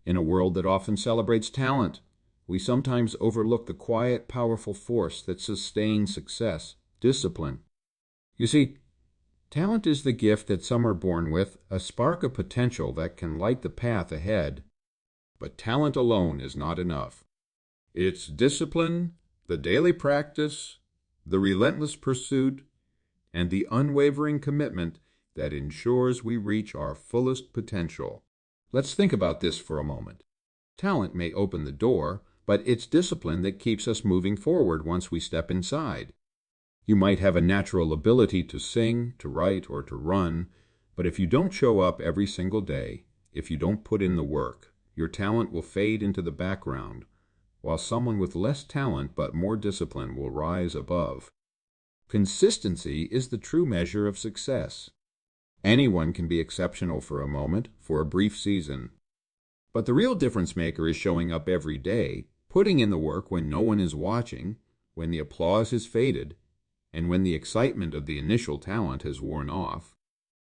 In a world that often celebrates talent, we sometimes overlook the quiet, powerful force that sustains success, discipline. You see, talent is the gift that some are born with, a spark of potential that can light the path ahead. But talent alone is not enough. It's discipline, the daily practice, the relentless pursuit, and the unwavering commitment that ensures we reach our fullest potential. Let's think about this for a moment. Talent may open the door, but it's discipline that keeps us moving forward once we step inside. You might have a natural ability to sing, to write, or to run, but if you don't show up every single day, if you don't put in the work, your talent will fade into the background, while someone with less talent but more discipline will rise above. Consistency is the true measure of success. Anyone can be exceptional for a moment, for a brief season. But the real difference maker is showing up every day, putting in the work when no one is watching, when the applause has faded, and when the excitement of the initial talent has worn off.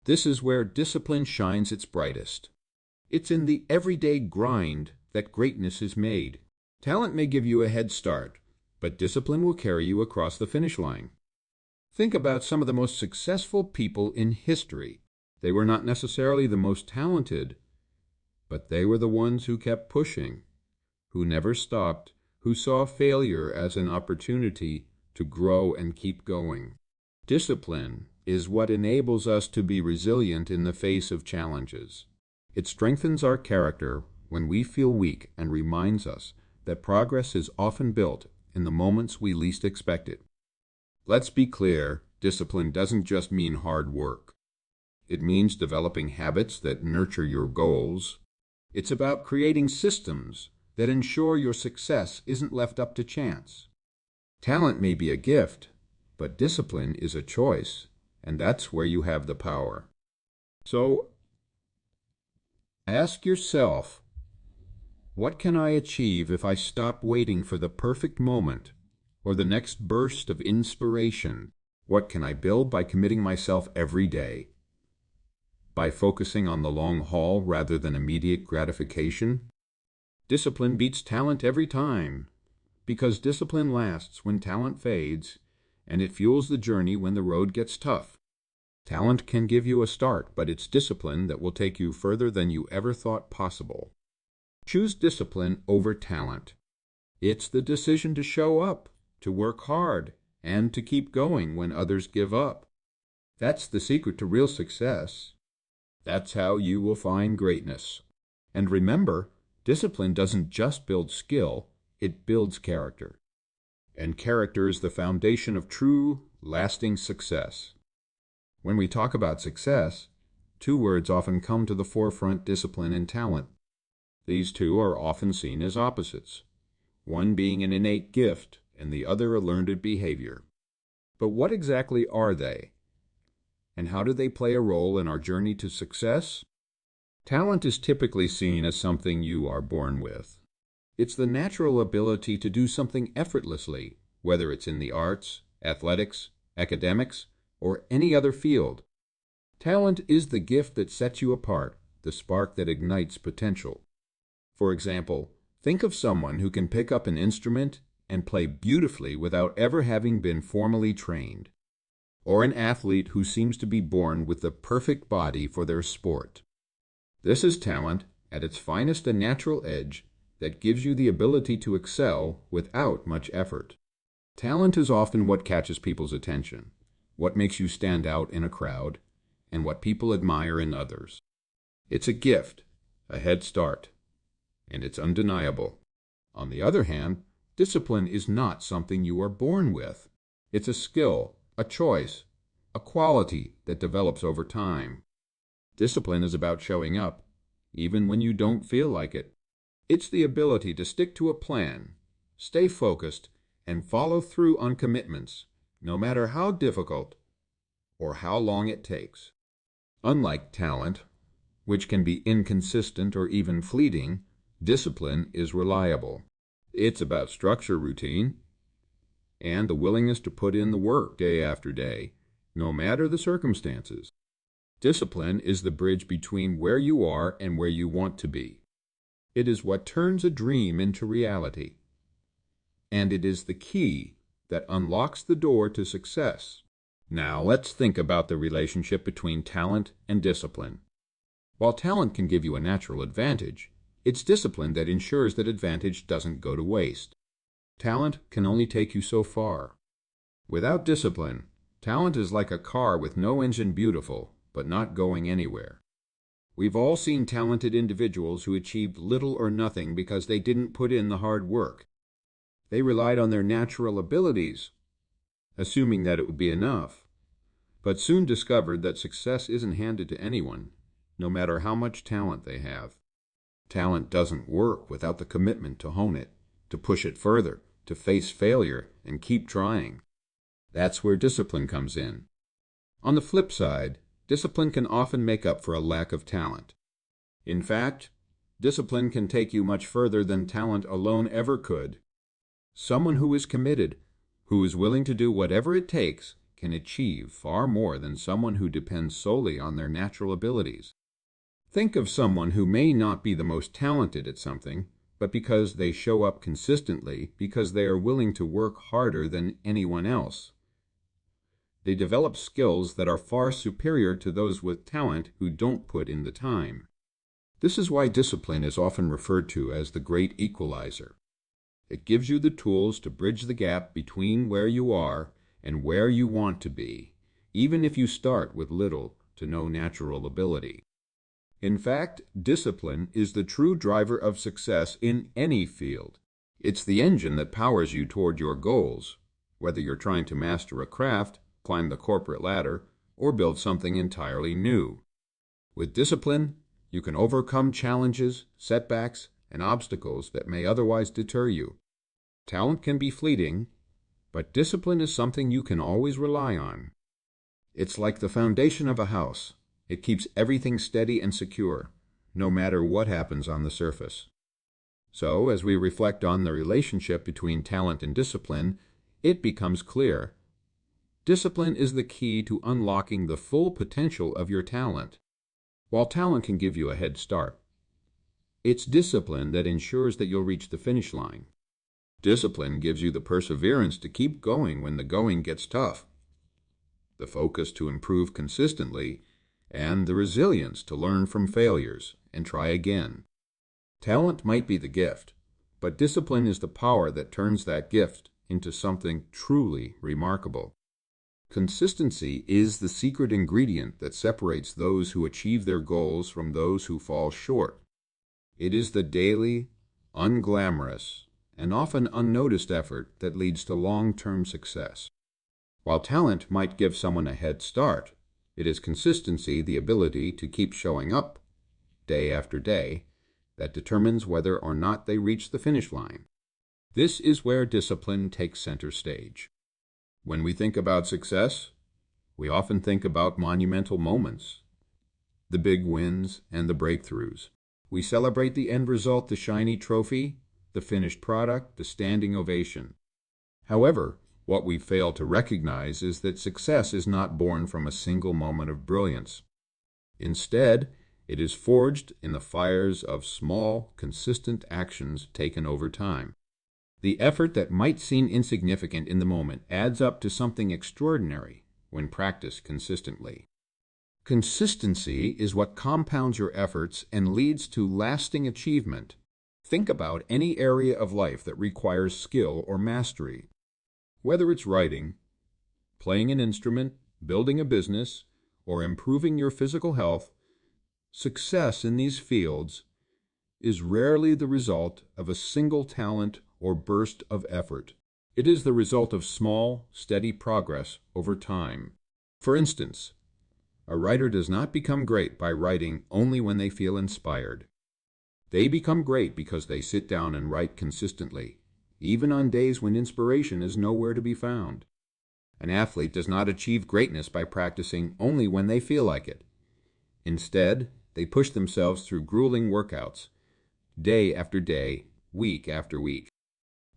This is where discipline shines its brightest. It's in the everyday grind that greatness is made. Talent may give you a head start, but discipline will carry you across the finish line. Think about some of the most successful people in history. They were not necessarily the most talented, but they were the ones who kept pushing, who never stopped, who saw failure as an opportunity to grow and keep going. Discipline is what enables us to be resilient in the face of challenges. It strengthens our character when we feel weak and reminds us that progress is often built in the moments we least expect it. Let's be clear, discipline doesn't just mean hard work. It means developing habits that nurture your goals. It's about creating systems that ensure your success isn't left up to chance. Talent may be a gift, but discipline is a choice, and that's where you have the power. So, ask yourself, what can I achieve if I stop waiting for the perfect moment or the next burst of inspiration? What can I build by committing myself every day? By focusing on the long haul rather than immediate gratification? Discipline beats talent every time, because discipline lasts when talent fades, and it fuels the journey when the road gets tough. Talent can give you a start, but it's discipline that will take you further than you ever thought possible. Choose discipline over talent. It's the decision to show up, to work hard, and to keep going when others give up. That's the secret to real success. That's how you will find greatness. And remember, discipline doesn't just build skill, it builds character. And character is the foundation of true, lasting success. When we talk about success, two words often come to the forefront: discipline and talent. These two are often seen as opposites, one being an innate gift and the other a learned behavior. But what exactly are they? And how do they play a role in our journey to success? Talent is typically seen as something you are born with. It's the natural ability to do something effortlessly, whether it's in the arts, athletics, academics, or any other field. Talent is the gift that sets you apart, the spark that ignites potential. For example, think of someone who can pick up an instrument and play beautifully without ever having been formally trained, or an athlete who seems to be born with the perfect body for their sport. This is talent at its finest, a natural edge that gives you the ability to excel without much effort. Talent is often what catches people's attention, what makes you stand out in a crowd, and what people admire in others. It's a gift, a head start, and it's undeniable. On the other hand, discipline is not something you are born with. It's a skill, a choice, a quality that develops over time. Discipline is about showing up, even when you don't feel like it. It's the ability to stick to a plan, stay focused, and follow through on commitments, no matter how difficult or how long it takes. Unlike talent, which can be inconsistent or even fleeting, discipline is reliable. It's about structure, routine, and the willingness to put in the work day after day, no matter the circumstances. Discipline is the bridge between where you are and where you want to be. It is what turns a dream into reality. And it is the key that unlocks the door to success. Now let's think about the relationship between talent and discipline. While talent can give you a natural advantage, it's discipline that ensures that advantage doesn't go to waste. Talent can only take you so far. Without discipline, talent is like a car with no engine, beautiful, but not going anywhere. We've all seen talented individuals who achieved little or nothing because they didn't put in the hard work. They relied on their natural abilities, assuming that it would be enough, but soon discovered that success isn't handed to anyone, no matter how much talent they have. Talent doesn't work without the commitment to hone it, to push it further, to face failure, and keep trying. That's where discipline comes in. On the flip side, discipline can often make up for a lack of talent. In fact, discipline can take you much further than talent alone ever could. Someone who is committed, who is willing to do whatever it takes, can achieve far more than someone who depends solely on their natural abilities. Think of someone who may not be the most talented at something, but because they show up consistently, because they are willing to work harder than anyone else. They develop skills that are far superior to those with talent who don't put in the time. This is why discipline is often referred to as the great equalizer. It gives you the tools to bridge the gap between where you are and where you want to be, even if you start with little to no natural ability. In fact, discipline is the true driver of success in any field. It's the engine that powers you toward your goals, whether you're trying to master a craft, climb the corporate ladder, or build something entirely new. With discipline, you can overcome challenges, setbacks, and obstacles that may otherwise deter you. Talent can be fleeting, but discipline is something you can always rely on. It's like the foundation of a house. It keeps everything steady and secure, no matter what happens on the surface. So, as we reflect on the relationship between talent and discipline, it becomes clear. Discipline is the key to unlocking the full potential of your talent. While talent can give you a head start, it's discipline that ensures that you'll reach the finish line. Discipline gives you the perseverance to keep going when the going gets tough, the focus to improve consistently, and the resilience to learn from failures and try again. Talent might be the gift, but discipline is the power that turns that gift into something truly remarkable. Consistency is the secret ingredient that separates those who achieve their goals from those who fall short. It is the daily, unglamorous, and often unnoticed effort that leads to long-term success. While talent might give someone a head start, it is consistency, the ability to keep showing up day after day, that determines whether or not they reach the finish line. This is where discipline takes center stage. When we think about success, we often think about monumental moments, the big wins and the breakthroughs. We celebrate the end result, the shiny trophy, the finished product, the standing ovation. However, what we fail to recognize is that success is not born from a single moment of brilliance. Instead, it is forged in the fires of small, consistent actions taken over time. The effort that might seem insignificant in the moment adds up to something extraordinary when practiced consistently. Consistency is what compounds your efforts and leads to lasting achievement. Think about any area of life that requires skill or mastery. Whether it's writing, playing an instrument, building a business, or improving your physical health, success in these fields is rarely the result of a single talent or burst of effort. It is the result of small, steady progress over time. For instance, a writer does not become great by writing only when they feel inspired. They become great because they sit down and write consistently, even on days when inspiration is nowhere to be found. An athlete does not achieve greatness by practicing only when they feel like it. Instead, they push themselves through grueling workouts, day after day, week after week.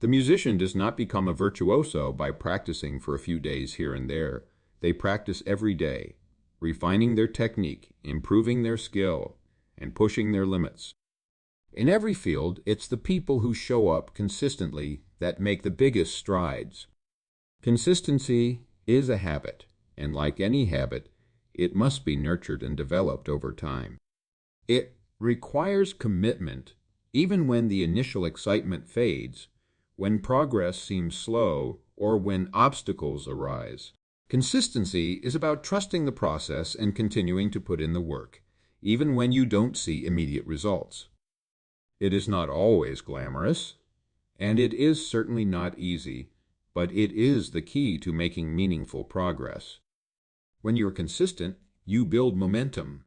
The musician does not become a virtuoso by practicing for a few days here and there. They practice every day, refining their technique, improving their skill, and pushing their limits. In every field, it's the people who show up consistently that make the biggest strides. Consistency is a habit, and like any habit, it must be nurtured and developed over time. It requires commitment, even when the initial excitement fades, when progress seems slow, or when obstacles arise. Consistency is about trusting the process and continuing to put in the work, even when you don't see immediate results. It is not always glamorous, and it is certainly not easy, but it is the key to making meaningful progress. When you're consistent, you build momentum.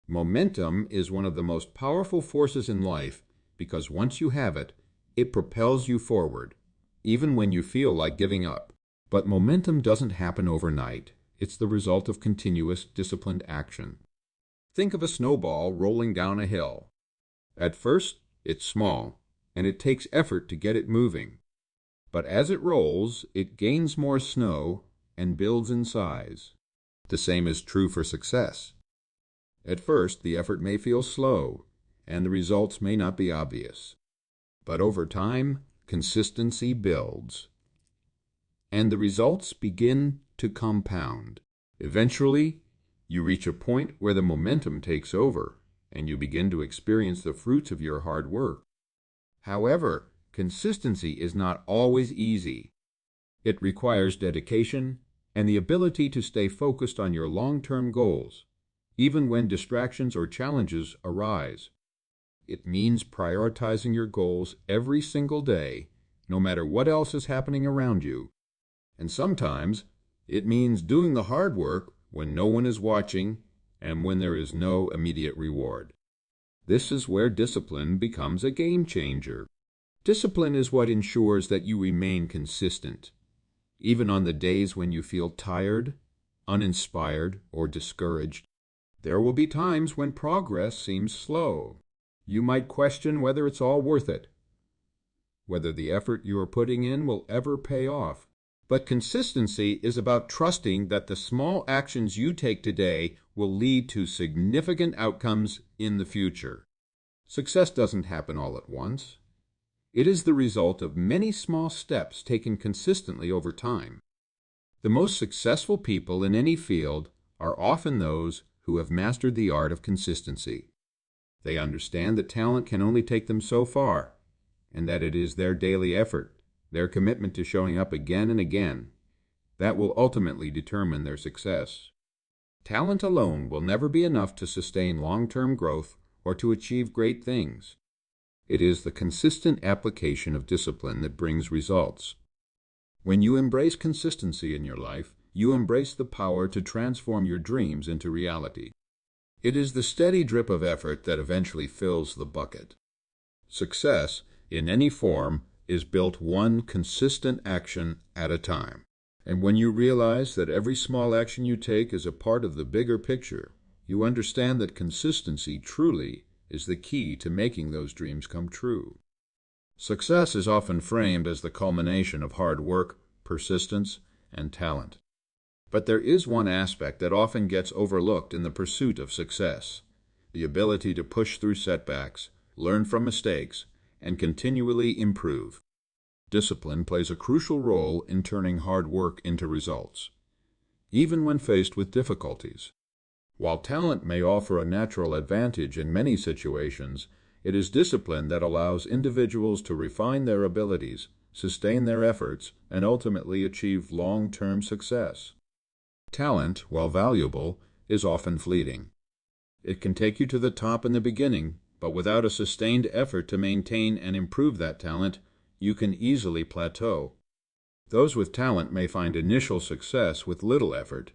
Momentum is one of the most powerful forces in life because once you have it, it propels you forward, even when you feel like giving up. But momentum doesn't happen overnight. It's the result of continuous, disciplined action. Think of a snowball rolling down a hill. At first, it's small, and it takes effort to get it moving. But as it rolls, it gains more snow and builds in size. The same is true for success. At first, the effort may feel slow, and the results may not be obvious. But over time, consistency builds, and the results begin to compound. Eventually, you reach a point where the momentum takes over, and you begin to experience the fruits of your hard work. However, consistency is not always easy. It requires dedication and the ability to stay focused on your long-term goals, even when distractions or challenges arise. It means prioritizing your goals every single day, no matter what else is happening around you. And sometimes it means doing the hard work when no one is watching and when there is no immediate reward. This is where discipline becomes a game changer. Discipline is what ensures that you remain consistent, even on the days when you feel tired, uninspired, or discouraged. There will be times when progress seems slow. You might question whether it's all worth it, whether the effort you are putting in will ever pay off. But consistency is about trusting that the small actions you take today will lead to significant outcomes in the future. Success doesn't happen all at once. It is the result of many small steps taken consistently over time. The most successful people in any field are often those who have mastered the art of consistency. They understand that talent can only take them so far, and that it is their daily effort, their commitment to showing up again and again, that will ultimately determine their success. Talent alone will never be enough to sustain long-term growth or to achieve great things. It is the consistent application of discipline that brings results. When you embrace consistency in your life, you embrace the power to transform your dreams into reality. It is the steady drip of effort that eventually fills the bucket. Success, in any form, is built one consistent action at a time. And when you realize that every small action you take is a part of the bigger picture, you understand that consistency truly is the key to making those dreams come true. Success is often framed as the culmination of hard work, persistence, and talent. But there is one aspect that often gets overlooked in the pursuit of success: the ability to push through setbacks, learn from mistakes, and continually improve. Discipline plays a crucial role in turning hard work into results, even when faced with difficulties. While talent may offer a natural advantage in many situations, it is discipline that allows individuals to refine their abilities, sustain their efforts, and ultimately achieve long-term success. Talent, while valuable, is often fleeting. It can take you to the top in the beginning, but without a sustained effort to maintain and improve that talent, you can easily plateau. Those with talent may find initial success with little effort,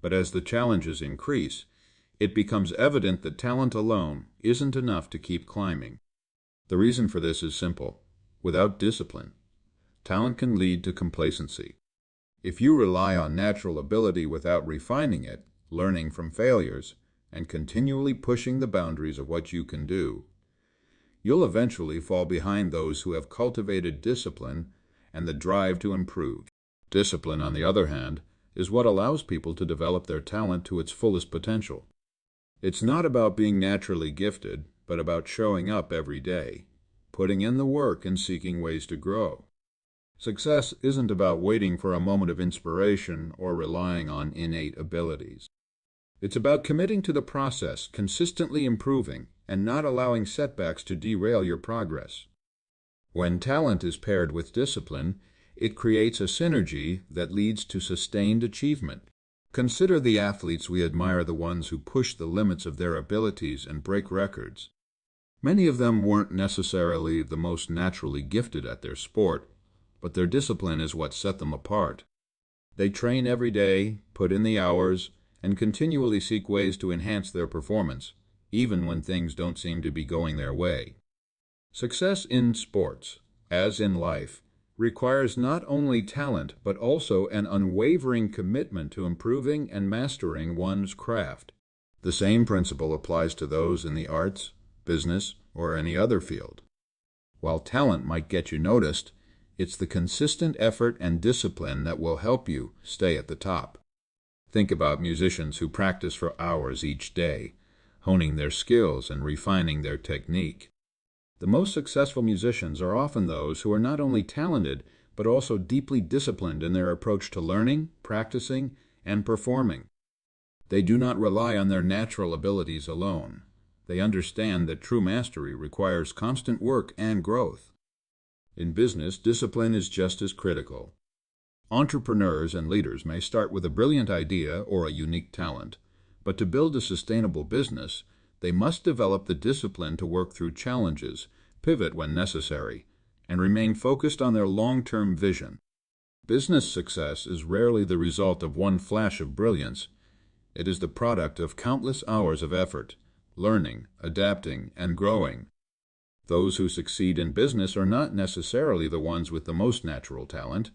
but as the challenges increase, it becomes evident that talent alone isn't enough to keep climbing. The reason for this is simple. Without discipline, talent can lead to complacency. If you rely on natural ability without refining it, learning from failures, and continually pushing the boundaries of what you can do, you'll eventually fall behind those who have cultivated discipline and the drive to improve. Discipline, on the other hand, is what allows people to develop their talent to its fullest potential. It's not about being naturally gifted, but about showing up every day, putting in the work and seeking ways to grow. Success isn't about waiting for a moment of inspiration or relying on innate abilities. It's about committing to the process, consistently improving, and not allowing setbacks to derail your progress. When talent is paired with discipline, it creates a synergy that leads to sustained achievement. Consider the athletes we admire, the ones who push the limits of their abilities and break records. Many of them weren't necessarily the most naturally gifted at their sport, but their discipline is what set them apart. They train every day, put in the hours, and continually seek ways to enhance their performance, even when things don't seem to be going their way. Success in sports, as in life, requires not only talent but also an unwavering commitment to improving and mastering one's craft. The same principle applies to those in the arts, business, or any other field. While talent might get you noticed, it's the consistent effort and discipline that will help you stay at the top. Think about musicians who practice for hours each day, honing their skills and refining their technique. The most successful musicians are often those who are not only talented, but also deeply disciplined in their approach to learning, practicing, and performing. They do not rely on their natural abilities alone. They understand that true mastery requires constant work and growth. In business, discipline is just as critical. Entrepreneurs and leaders may start with a brilliant idea or a unique talent, but to build a sustainable business, they must develop the discipline to work through challenges, pivot when necessary, and remain focused on their long-term vision. Business success is rarely the result of one flash of brilliance. It is the product of countless hours of effort, learning, adapting, and growing. Those who succeed in business are not necessarily the ones with the most natural talent,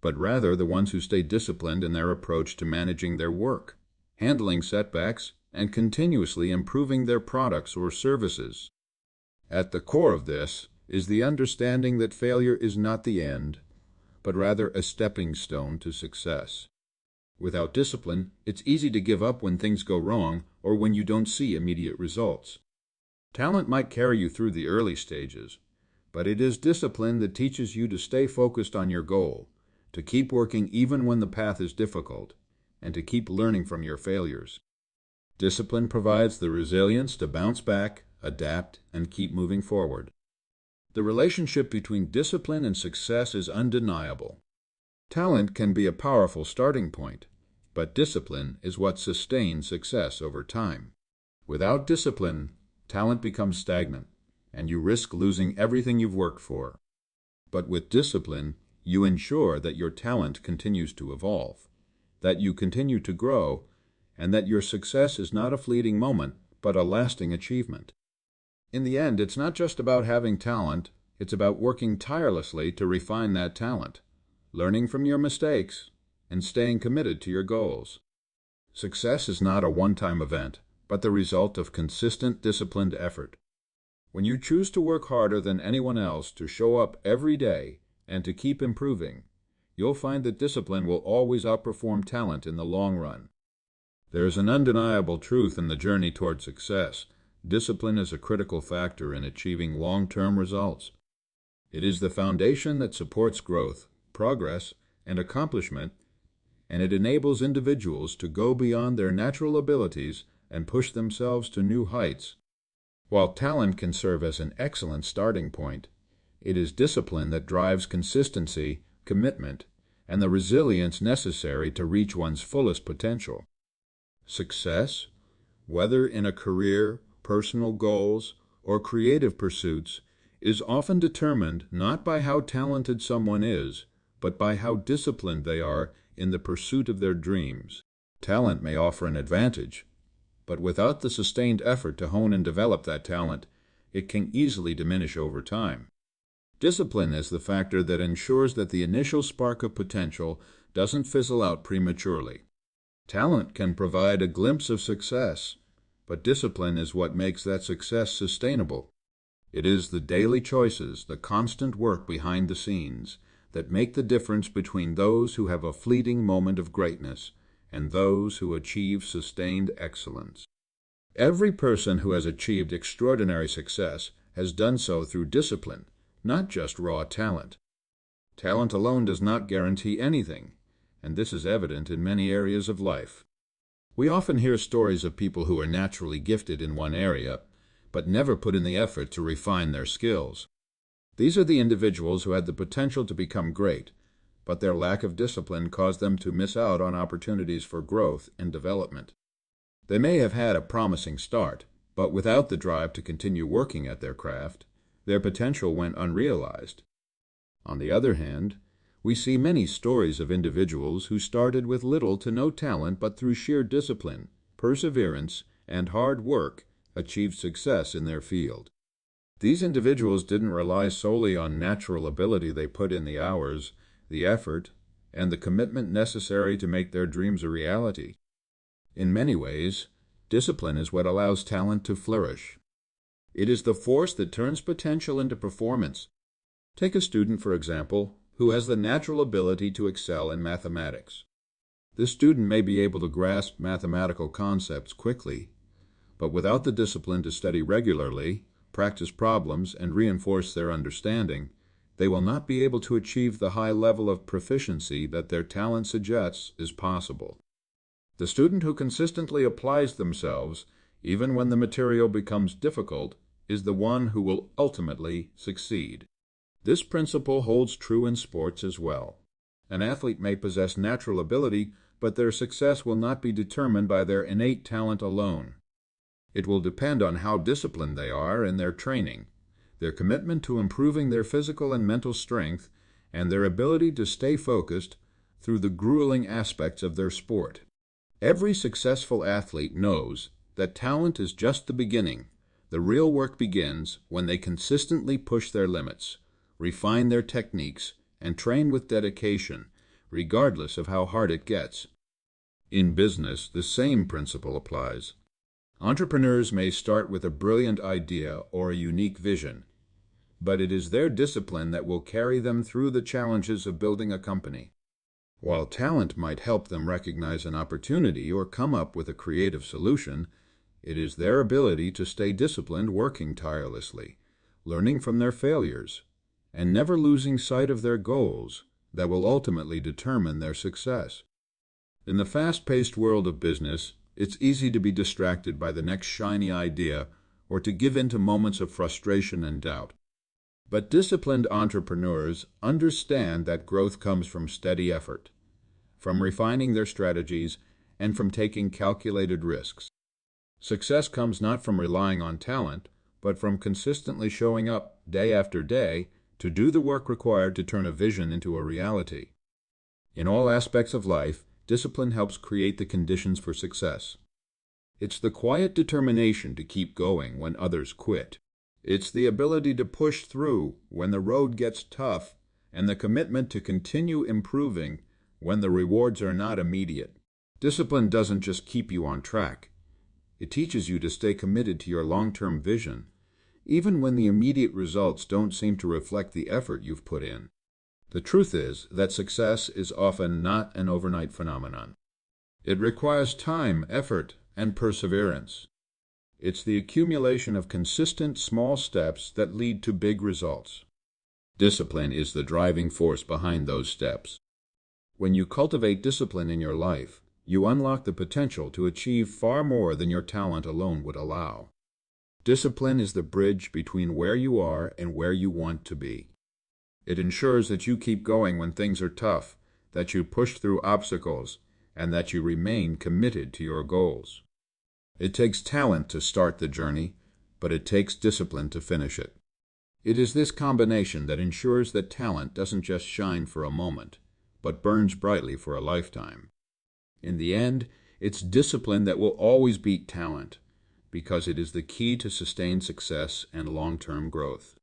but rather the ones who stay disciplined in their approach to managing their work, handling setbacks, and continuously improving their products or services. At the core of this is the understanding that failure is not the end, but rather a stepping stone to success. Without discipline, it's easy to give up when things go wrong or when you don't see immediate results. Talent might carry you through the early stages, but it is discipline that teaches you to stay focused on your goal, to keep working even when the path is difficult, and to keep learning from your failures. Discipline provides the resilience to bounce back, adapt, and keep moving forward. The relationship between discipline and success is undeniable. Talent can be a powerful starting point, but discipline is what sustains success over time. Without discipline, talent becomes stagnant, and you risk losing everything you've worked for. But with discipline, you ensure that your talent continues to evolve, that you continue to grow, and that your success is not a fleeting moment, but a lasting achievement. In the end, it's not just about having talent, it's about working tirelessly to refine that talent, learning from your mistakes, and staying committed to your goals. Success is not a one-time event, but the result of consistent, disciplined effort. When you choose to work harder than anyone else, to show up every day, and to keep improving, you'll find that discipline will always outperform talent in the long run. There's an undeniable truth in the journey toward success. Discipline is a critical factor in achieving long-term results. It is the foundation that supports growth, progress, and accomplishment, and it enables individuals to go beyond their natural abilities and push themselves to new heights. While talent can serve as an excellent starting point, it is discipline that drives consistency, commitment, and the resilience necessary to reach one's fullest potential. Success, whether in a career, personal goals, or creative pursuits, is often determined not by how talented someone is, but by how disciplined they are in the pursuit of their dreams. Talent may offer an advantage, but without the sustained effort to hone and develop that talent, it can easily diminish over time. Discipline is the factor that ensures that the initial spark of potential doesn't fizzle out prematurely. Talent can provide a glimpse of success, but discipline is what makes that success sustainable. It is the daily choices, the constant work behind the scenes, that make the difference between those who have a fleeting moment of greatness and those who achieve sustained excellence. Every person who has achieved extraordinary success has done so through discipline, not just raw talent. Talent alone does not guarantee anything, and this is evident in many areas of life. We often hear stories of people who are naturally gifted in one area, but never put in the effort to refine their skills. These are the individuals who had the potential to become great, but their lack of discipline caused them to miss out on opportunities for growth and development. They may have had a promising start, but without the drive to continue working at their craft, their potential went unrealized. On the other hand, we see many stories of individuals who started with little to no talent but through sheer discipline, perseverance, and hard work achieved success in their field. These individuals didn't rely solely on natural ability. They put in the hours, the effort, and the commitment necessary to make their dreams a reality. In many ways, discipline is what allows talent to flourish. It is the force that turns potential into performance. Take a student, for example, who has the natural ability to excel in mathematics. This student may be able to grasp mathematical concepts quickly, but without the discipline to study regularly, practice problems, and reinforce their understanding, they will not be able to achieve the high level of proficiency that their talent suggests is possible. The student who consistently applies themselves, even when the material becomes difficult, is the one who will ultimately succeed. This principle holds true in sports as well. An athlete may possess natural ability, but their success will not be determined by their innate talent alone. It will depend on how disciplined they are in their training, their commitment to improving their physical and mental strength, and their ability to stay focused through the grueling aspects of their sport. Every successful athlete knows that talent is just the beginning. The real work begins when they consistently push their limits, refine their techniques, and train with dedication, regardless of how hard it gets. In business, the same principle applies. Entrepreneurs may start with a brilliant idea or a unique vision, but it is their discipline that will carry them through the challenges of building a company. While talent might help them recognize an opportunity or come up with a creative solution, it is their ability to stay disciplined, working tirelessly, learning from their failures, and never losing sight of their goals that will ultimately determine their success. In the fast-paced world of business, it's easy to be distracted by the next shiny idea or to give in to moments of frustration and doubt. But disciplined entrepreneurs understand that growth comes from steady effort, from refining their strategies, and from taking calculated risks. Success comes not from relying on talent, but from consistently showing up day after day to do the work required to turn a vision into a reality. In all aspects of life, discipline helps create the conditions for success. It's the quiet determination to keep going when others quit. It's the ability to push through when the road gets tough, and the commitment to continue improving when the rewards are not immediate. Discipline doesn't just keep you on track. It teaches you to stay committed to your long-term vision, even when the immediate results don't seem to reflect the effort you've put in. The truth is that success is often not an overnight phenomenon. It requires time, effort, and perseverance. It's the accumulation of consistent small steps that lead to big results. Discipline is the driving force behind those steps. When you cultivate discipline in your life, you unlock the potential to achieve far more than your talent alone would allow. Discipline is the bridge between where you are and where you want to be. It ensures that you keep going when things are tough, that you push through obstacles, and that you remain committed to your goals. It takes talent to start the journey, but it takes discipline to finish it. It is this combination that ensures that talent doesn't just shine for a moment, but burns brightly for a lifetime. In the end, it's discipline that will always beat talent, because it is the key to sustained success and long-term growth.